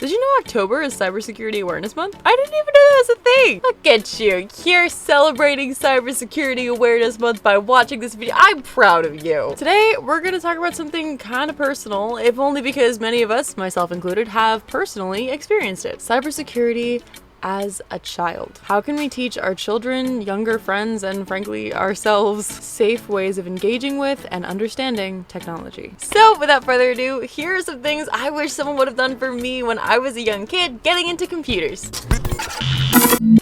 Did you know October is Cybersecurity Awareness Month? I didn't even know that was a thing! Look at you, you're celebrating Cybersecurity Awareness Month by watching this video. I'm proud of you. Today, we're gonna talk about something kind of personal, if only because many of us, myself included, have personally experienced it. Cybersecurity as a child. How can we teach our children, younger friends, and frankly ourselves safe ways of engaging with and understanding technology? So without further ado, here are some things I wish someone would have done for me when I was a young kid getting into computers.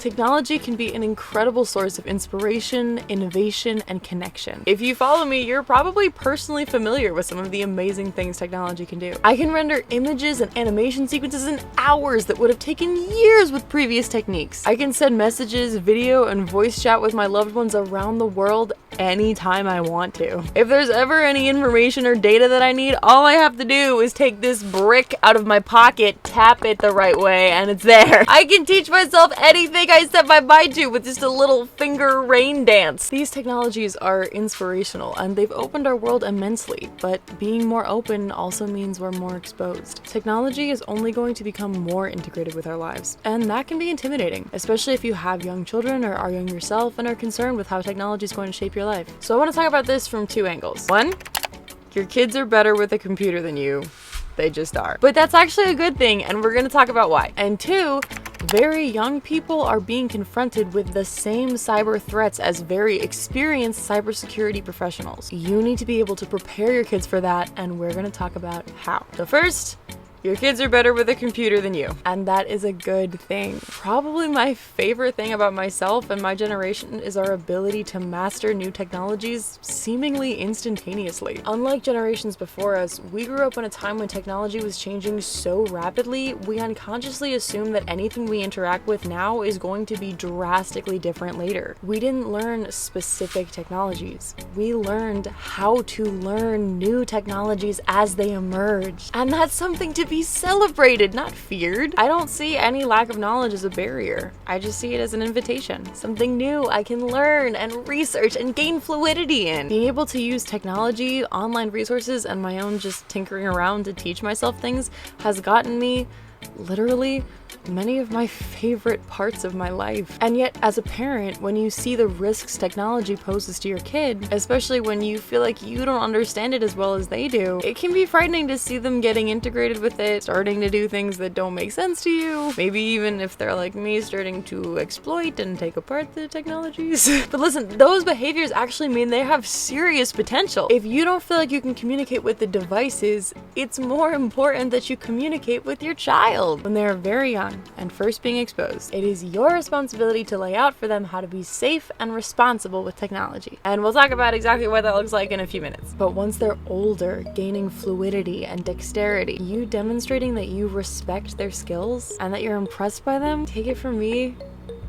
Technology can be an incredible source of inspiration, innovation, and connection. If you follow me, you're probably personally familiar with some of the amazing things technology can do. I can render images and animation sequences in hours that would have taken years with previous techniques. I can send messages, video, and voice chat with my loved ones around the world anytime I want to. If there's ever any information or data that I need, all I have to do is take this brick out of my pocket, tap it the right way, and it's there. I can teach myself anything I set my mind to with just a little finger rain dance. These technologies are inspirational and they've opened our world immensely, but being more open also means we're more exposed. Technology is only going to become more integrated with our lives, and that can be intimidating, especially if you have young children or are young yourself and are concerned with how technology is going to shape your life. So I want to talk about this from two angles. One, your kids are better with a computer than you. They just are. But that's actually a good thing, and we're going to talk about why. And two, very young people are being confronted with the same cyber threats as very experienced cybersecurity professionals. You need to be able to prepare your kids for that, and we're going to talk about how. So first, your kids are better with a computer than you, and that is a good thing. Probably my favorite thing about myself and my generation is our ability to master new technologies seemingly instantaneously. Unlike generations before us, we grew up in a time when technology was changing so rapidly, we unconsciously assume that anything we interact with now is going to be drastically different later. We didn't learn specific technologies. We learned how to learn new technologies as they emerged. And that's something to be celebrated, not feared. I don't see any lack of knowledge as a barrier. I just see it as an invitation. Something new I can learn and research and gain fluidity in. Being able to use technology, online resources, and my own just tinkering around to teach myself things has gotten me literally many of my favorite parts of my life. And yet, as a parent, when you see the risks technology poses to your kid, especially when you feel like you don't understand it as well as they do, it can be frightening to see them getting integrated with it, starting to do things that don't make sense to you. Maybe even if they're like me, starting to exploit and take apart the technologies. But listen, those behaviors actually mean they have serious potential. If you don't feel like you can communicate with the devices, it's more important that you communicate with your child when they're very young and first being exposed. It is your responsibility to lay out for them how to be safe and responsible with technology. And we'll talk about exactly what that looks like in a few minutes. But once they're older, gaining fluidity and dexterity, you demonstrating that you respect their skills and that you're impressed by them, take it from me,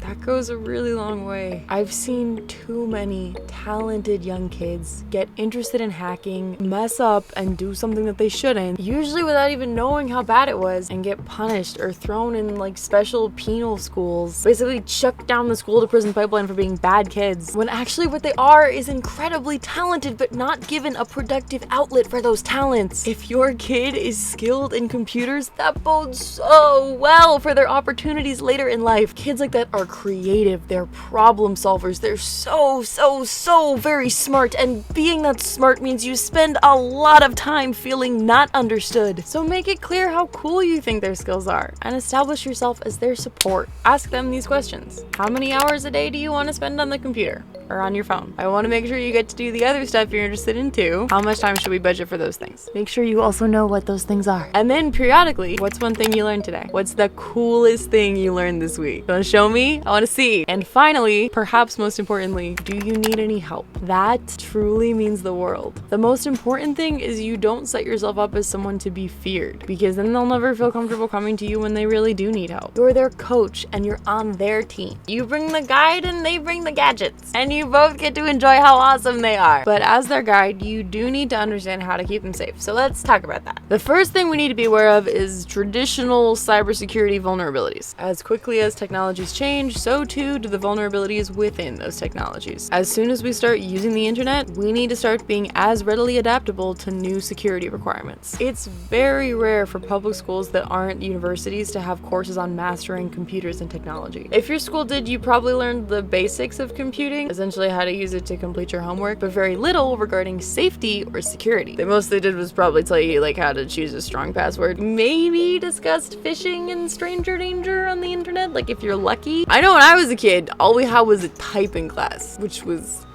that goes a really long way. I've seen too many talented young kids get interested in hacking, mess up, and do something that they shouldn't, usually without even knowing how bad it was, and get punished or thrown in like special penal schools, basically chucked down the school to prison pipeline for being bad kids, when actually what they are is incredibly talented but not given a productive outlet for those talents. If your kid is skilled in computers, that bodes so well for their opportunities later in life. Kids like that are creative, they're problem solvers, they're so very smart, and being that smart means you spend a lot of time feeling not understood. So make it clear how cool you think their skills are and establish yourself as their support. Ask them these questions. How many hours a day do you want to spend on the computer or on your phone? I want to make sure you get to do the other stuff you're interested in too. How much time should we budget for those things? Make sure you also know what those things are. And then periodically, what's one thing you learned today? What's the coolest thing you learned this week? You want to show me? I want to see. And finally, perhaps most importantly, do you need any help? That truly means the world. The most important thing is you don't set yourself up as someone to be feared, because then they'll never feel comfortable coming to you when they really do need help. You're their coach and you're on their team. You bring the guide and they bring the gadgets. And you you both get to enjoy how awesome they are. But as their guide, you do need to understand how to keep them safe. So let's talk about that. The first thing we need to be aware of is traditional cybersecurity vulnerabilities. As quickly as technologies change, so too do the vulnerabilities within those technologies. As soon as we start using the internet, we need to start being as readily adaptable to new security requirements. It's very rare for public schools that aren't universities to have courses on mastering computers and technology. If your school did, you probably learned the basics of computing, essentially how to use it to complete your homework, but very little regarding safety or security. The most they did was probably tell you like how to choose a strong password. Maybe discussed phishing and stranger danger on the internet, like if you're lucky. I know when I was a kid, all we had was a typing class, which was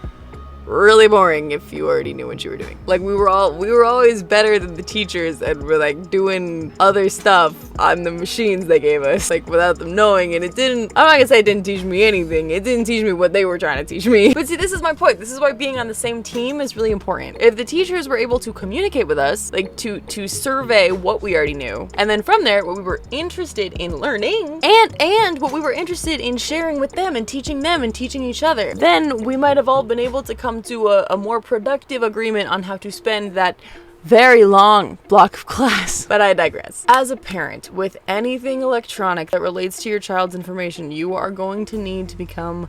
really boring if you already knew what you were doing. Like we were always better than the teachers and we're like doing other stuff on the machines they gave us, like without them knowing, and I'm not gonna say it didn't teach me anything. It didn't teach me what they were trying to teach me. But see, this is my point. This is why being on the same team is really important. If the teachers were able to communicate with us, like to survey what we already knew, and then from there what we were interested in learning and what we were interested in sharing with them and teaching each other, then we might have all been able to come to a more productive agreement on how to spend that very long block of class. But I digress. As a parent, with anything electronic that relates to your child's information, you are going to need to become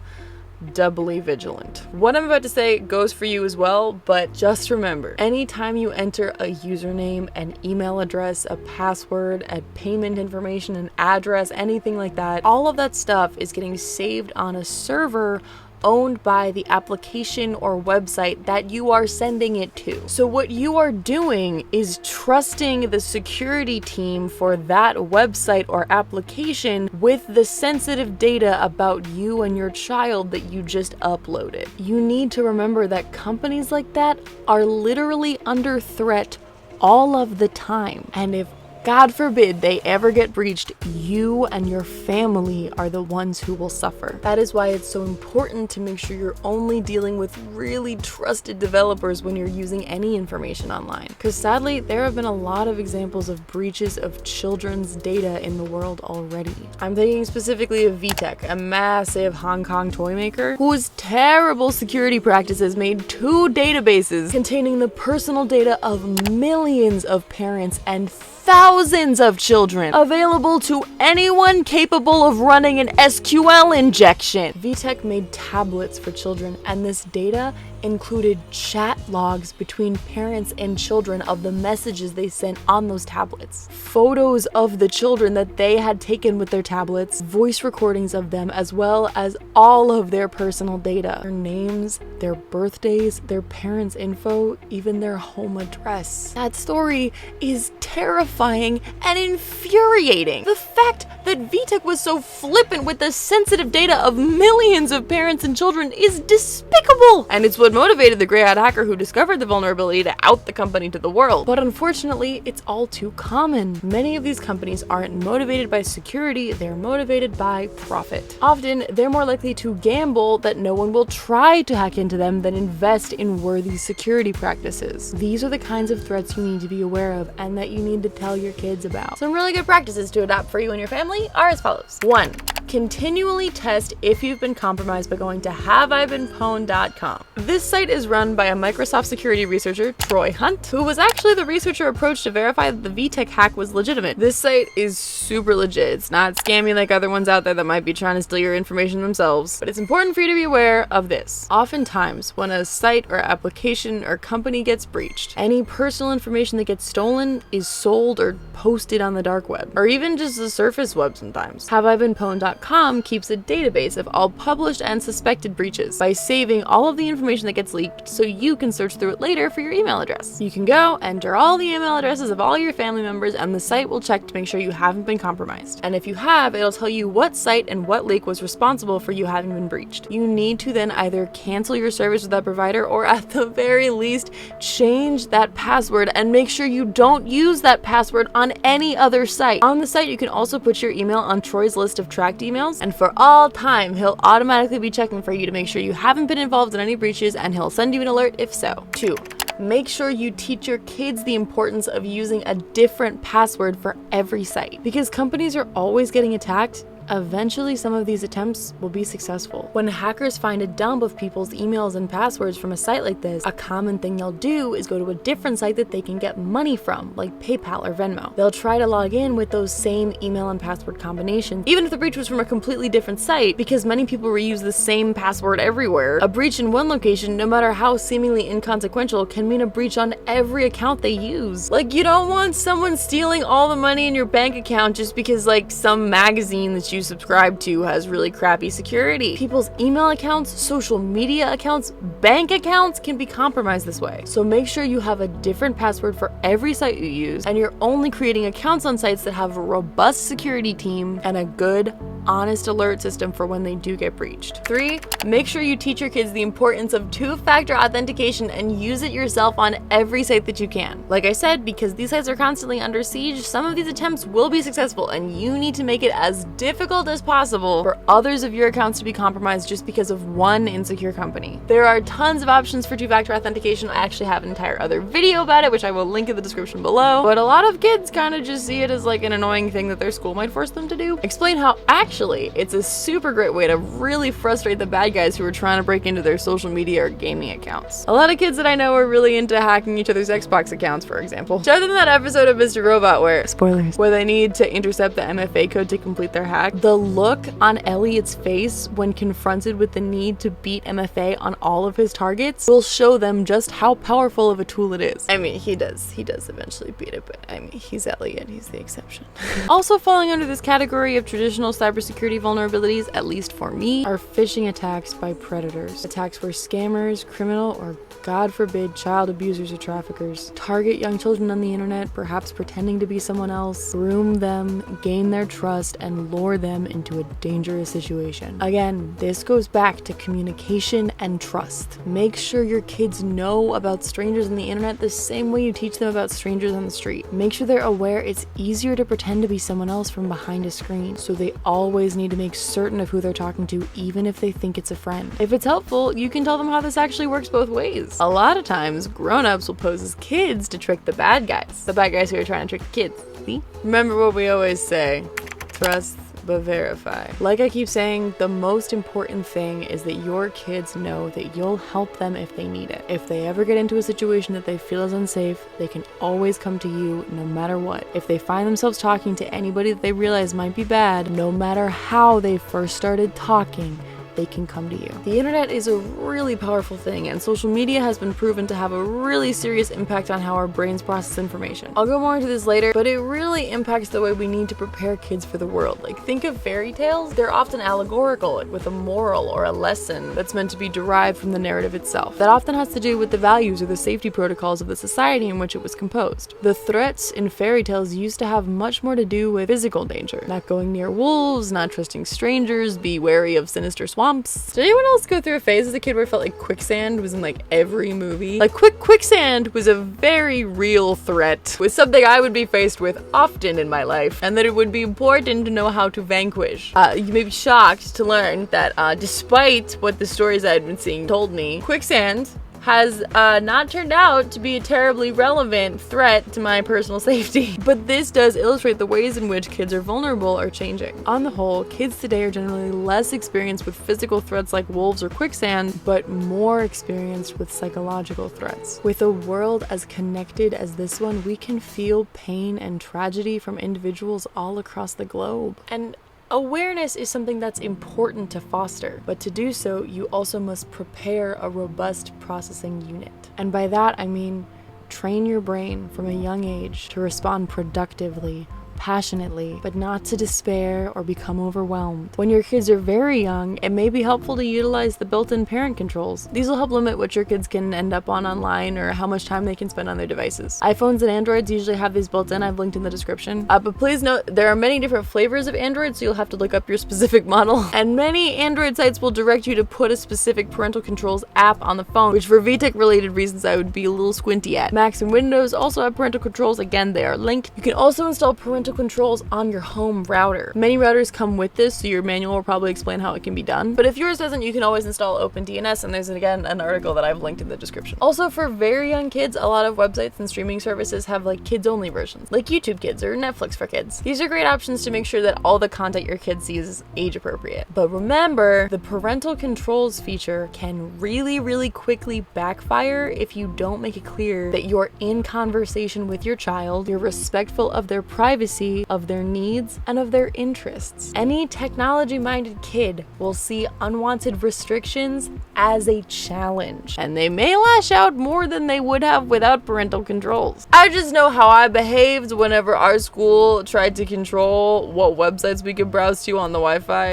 doubly vigilant. What I'm about to say goes for you as well, but just remember, anytime you enter a username, an email address, a password, a payment information, an address, anything like that, all of that stuff is getting saved on a server owned by the application or website that you are sending it to. So what you are doing is trusting the security team for that website or application with the sensitive data about you and your child that you just uploaded. You need to remember that companies like that are literally under threat all of the time. And if God forbid they ever get breached, you and your family are the ones who will suffer. That is why it's so important to make sure you're only dealing with really trusted developers when you're using any information online. Because sadly, there have been a lot of examples of breaches of children's data in the world already. I'm thinking specifically of VTech, a massive Hong Kong toy maker, whose terrible security practices made 2 databases containing the personal data of millions of parents and thousands of children available to anyone capable of running an SQL injection. VTech made tablets for children, and this data included chat logs between parents and children of the messages they sent on those tablets, photos of the children that they had taken with their tablets, voice recordings of them, as well as all of their personal data, their names, their birthdays, their parents' info, even their home address. That story is terrifying and infuriating. The fact that VTech was so flippant with the sensitive data of millions of parents and children is despicable, and it's what motivated the grey-eyed hacker who discovered the vulnerability to out the company to the world. But unfortunately, it's all too common. Many of these companies aren't motivated by security, they're motivated by profit. Often, they're more likely to gamble that no one will try to hack into them than invest in worthy security practices. These are the kinds of threats you need to be aware of and that you need to tell your kids about. Some really good practices to adopt for you and your family are as follows. 1. Continually test if you've been compromised by going to haveibeenpwned.com. This site is run by a Microsoft security researcher, Troy Hunt, who was actually the researcher approached to verify that the VTech hack was legitimate. This site is super legit. It's not scammy like other ones out there that might be trying to steal your information themselves. But it's important for you to be aware of this. Oftentimes, when a site or application or company gets breached, any personal information that gets stolen is sold or posted on the dark web, or even just the surface web sometimes. haveibeenpwned.com keeps a database of all published and suspected breaches by saving all of the information that gets leaked so you can search through it later for your email address. You can go, enter all the email addresses of all your family members, and the site will check to make sure you haven't been compromised. And if you have, it'll tell you what site and what leak was responsible for you having been breached. You need to then either cancel your service with that provider or at the very least change that password and make sure you don't use that password on any other site. On the site, you can also put your email on Troy's list of tracked emails, and for all time, he'll automatically be checking for you to make sure you haven't been involved in any breaches, and he'll send you an alert if so. 2. Make sure you teach your kids the importance of using a different password for every site. Because companies are always getting attacked, eventually some of these attempts will be successful. When hackers find a dump of people's emails and passwords from a site like this, a common thing they'll do is go to a different site that they can get money from, like PayPal or Venmo. They'll try to log in with those same email and password combinations, even if the breach was from a completely different site, because many people reuse the same password everywhere. A breach in one location, no matter how seemingly inconsequential, can mean a breach on every account they use. Like, you don't want someone stealing all the money in your bank account just because like some magazine that you subscribe to has really crappy security. People's email accounts, social media accounts, bank accounts can be compromised this way. So make sure you have a different password for every site you use, and you're only creating accounts on sites that have a robust security team and a good, honest alert system for when they do get breached. 3, make sure you teach your kids the importance of two-factor authentication and use it yourself on every site that you can. Like I said, because these sites are constantly under siege, some of these attempts will be successful, and you need to make it as difficult as possible for others of your accounts to be compromised just because of one insecure company. There are tons of options for two-factor authentication. I actually have an entire other video about it, which I will link in the description below, but a lot of kids kind of just see it as like an annoying thing that their school might force them to do. Explain how actually it's a super great way to really frustrate the bad guys who are trying to break into their social media or gaming accounts. A lot of kids that I know are really into hacking each other's Xbox accounts, for example. Show them that episode of Mr. Robot where, spoilers, where they need to intercept the MFA code to complete their hack. The look on Elliot's face when confronted with the need to beat MFA on all of his targets will show them just how powerful of a tool it is. I mean, he does eventually beat it, but I mean, he's Elliot, he's the exception. Also falling under this category of traditional cybersecurity vulnerabilities, at least for me, are phishing attacks by predators. Attacks where scammers, criminal, or God forbid, child abusers or traffickers target young children on the internet, perhaps pretending to be someone else, groom them, gain their trust, and lure them into a dangerous situation. Again, this goes back to communication and trust. Make sure your kids know about strangers on the internet the same way you teach them about strangers on the street. Make sure they're aware it's easier to pretend to be someone else from behind a screen, so they always need to make certain of who they're talking to, even if they think it's a friend. If it's helpful, you can tell them how this actually works both ways. A lot of times, grown-ups will pose as kids to trick the bad guys who are trying to trick the kids. See? Remember what we always say, trust but verify. Like I keep saying, the most important thing is that your kids know that you'll help them if they need it. If they ever get into a situation that they feel is unsafe, they can always come to you no matter what. If they find themselves talking to anybody that they realize might be bad, no matter how they first started talking, they can come to you. The internet is a really powerful thing, and social media has been proven to have a really serious impact on how our brains process information. I'll go more into this later, but it really impacts the way we need to prepare kids for the world. Like, think of fairy tales. They're often allegorical, with a moral or a lesson that's meant to be derived from the narrative itself. That often has to do with the values or the safety protocols of the society in which it was composed. The threats in fairy tales used to have much more to do with physical danger. Not going near wolves, not trusting strangers, be wary of sinister swamps. Did anyone else go through a phase as a kid where it felt like quicksand was in like every movie? Like quicksand was a very real threat, was something I would be faced with often in my life, and that it would be important to know how to vanquish. You may be shocked to learn that despite what the stories I had been seeing told me, quicksand has not turned out to be a terribly relevant threat to my personal safety. But this does illustrate the ways in which kids are vulnerable are changing. On the whole, kids today are generally less experienced with physical threats like wolves or quicksand, but more experienced with psychological threats. With a world as connected as this one, we can feel pain and tragedy from individuals all across the globe. And awareness is something that's important to foster, but to do so, you also must prepare a robust processing unit. And by that, I mean train your brain from a young age to respond productively, passionately, but not to despair or become overwhelmed. When your kids are very young, it may be helpful to utilize the built-in parent controls. These will help limit what your kids can end up on online or how much time they can spend on their devices. iPhones and Androids usually have these built in. I've linked in the description. But please note, there are many different flavors of Android, so you'll have to look up your specific model. And many Android sites will direct you to put a specific parental controls app on the phone, which for VTech related reasons I would be a little squinty at. Macs and Windows also have parental controls. Again, they are linked. You can also install parental parental controls on your home router. Many routers come with this, so your manual will probably explain how it can be done. But if yours doesn't, you can always install OpenDNS, and there's again an article that I've linked in the description. Also, for very young kids, a lot of websites and streaming services have like kids-only versions, like YouTube Kids or Netflix for Kids. These are great options to make sure that all the content your kid sees is age appropriate. But remember, the parental controls feature can really quickly backfire if you don't make it clear that you're in conversation with your child, you're respectful of their privacy, of their needs, and of their interests. Any technology-minded kid will see unwanted restrictions as a challenge, and they may lash out more than they would have without parental controls. I just know how I behaved whenever our school tried to control what websites we could browse to on the Wi-Fi.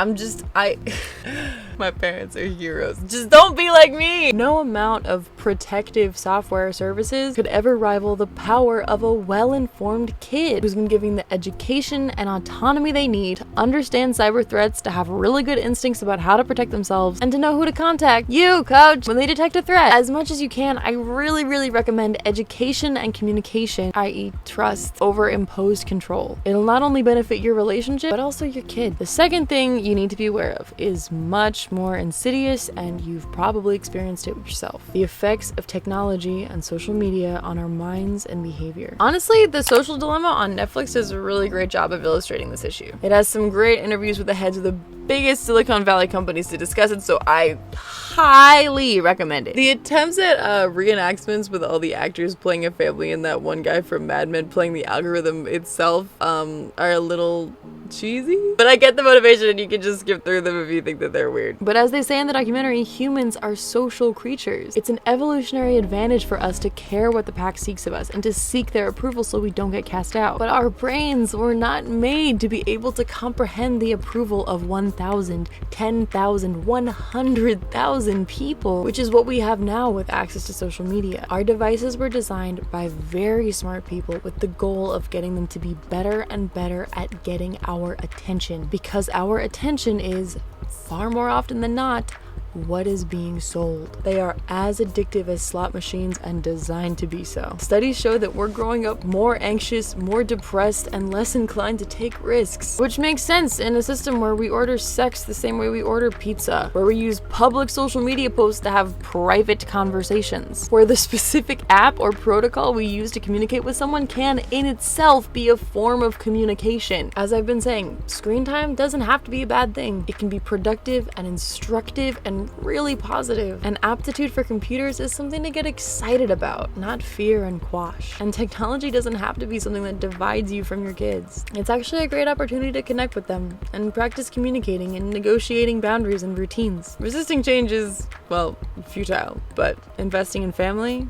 My parents are heroes. Just don't be like me! No amount of protective software services could ever rival the power of a well-informed kid who's been given the education and autonomy they need to understand cyber threats, to have really good instincts about how to protect themselves, and to know who to contact, you, coach, when they detect a threat. As much as you can, I really recommend education and communication, i.e. trust, over imposed control. It'll not only benefit your relationship, but also your kid. The second thing you need to be aware of is much more insidious, and you've probably experienced it yourself. The effects of technology and social media on our minds and behavior. Honestly, The Social Dilemma on Netflix does a really great job of illustrating this issue. It has some great interviews with the heads of the biggest Silicon Valley companies to discuss it, so I highly recommend it. The attempts at reenactments with all the actors playing a family and that one guy from Mad Men playing the algorithm itself are a little cheesy, but I get the motivation, and you can just skip through them if you think that they're weird. But as they say in the documentary, humans are social creatures. It's an evolutionary advantage for us to care what the pack seeks of us and to seek their approval so we don't get cast out. But our brains were not made to be able to comprehend the approval of 1,000, 10,000, 100,000 people, which is what we have now with access to social media. Our devices were designed by very smart people with the goal of getting them to be better and better at getting our attention, because our attention is, far more often than not, what is being sold. They are as addictive as slot machines and designed to be so. Studies show that we're growing up more anxious, more depressed, and less inclined to take risks, which makes sense in a system where we order sex the same way we order pizza, where we use public social media posts to have private conversations, where the specific app or protocol we use to communicate with someone can in itself be a form of communication. As I've been saying, screen time doesn't have to be a bad thing. It can be productive and instructive and really positive. An aptitude for computers is something to get excited about, not fear and quash. And technology doesn't have to be something that divides you from your kids. It's actually a great opportunity to connect with them and practice communicating and negotiating boundaries and routines. Resisting change is, well, futile, but investing in family,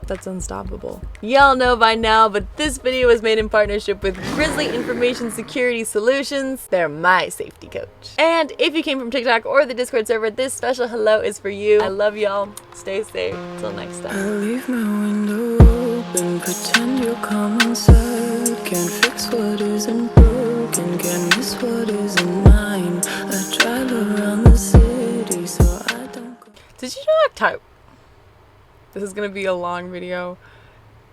that's unstoppable. Y'all know by now, but this video was made in partnership with Grizzly Information Security Solutions. They're my safety coach. And if you came from TikTok or the Discord server, this special hello is for you. I love y'all. Stay safe. Till next time. I leave my window open, pretend you'll come inside. Can't fix what isn't broken, can't miss what isn't mine. I drive around the city so I don't go. Did you know October? This is gonna be a long video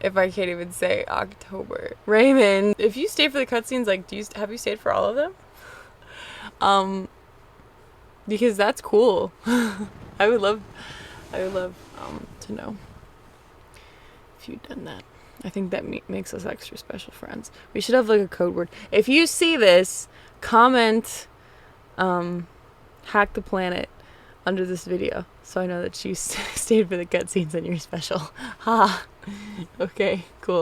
if I can't even say October. Raymond, if you stayed for the cutscenes, like, have you stayed for all of them? Because that's cool. I would love to know if you've done that. I think that makes us extra special friends. We should have like a code word. If you see this, comment, hack the planet under this video, so I know that you stayed for the cutscenes and you're special. Ha! Okay, cool.